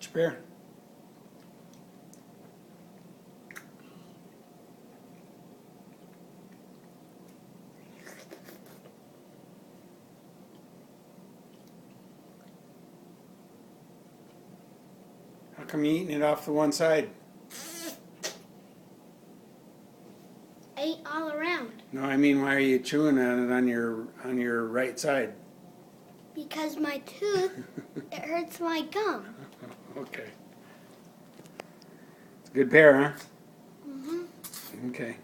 Which pear? How come you eating it off the one side? I ate all around. No, I mean, why are you chewing on it on your right side? Because my tooth, it hurts my gum. Okay. It's a good pear, huh? Mm-hmm. Okay.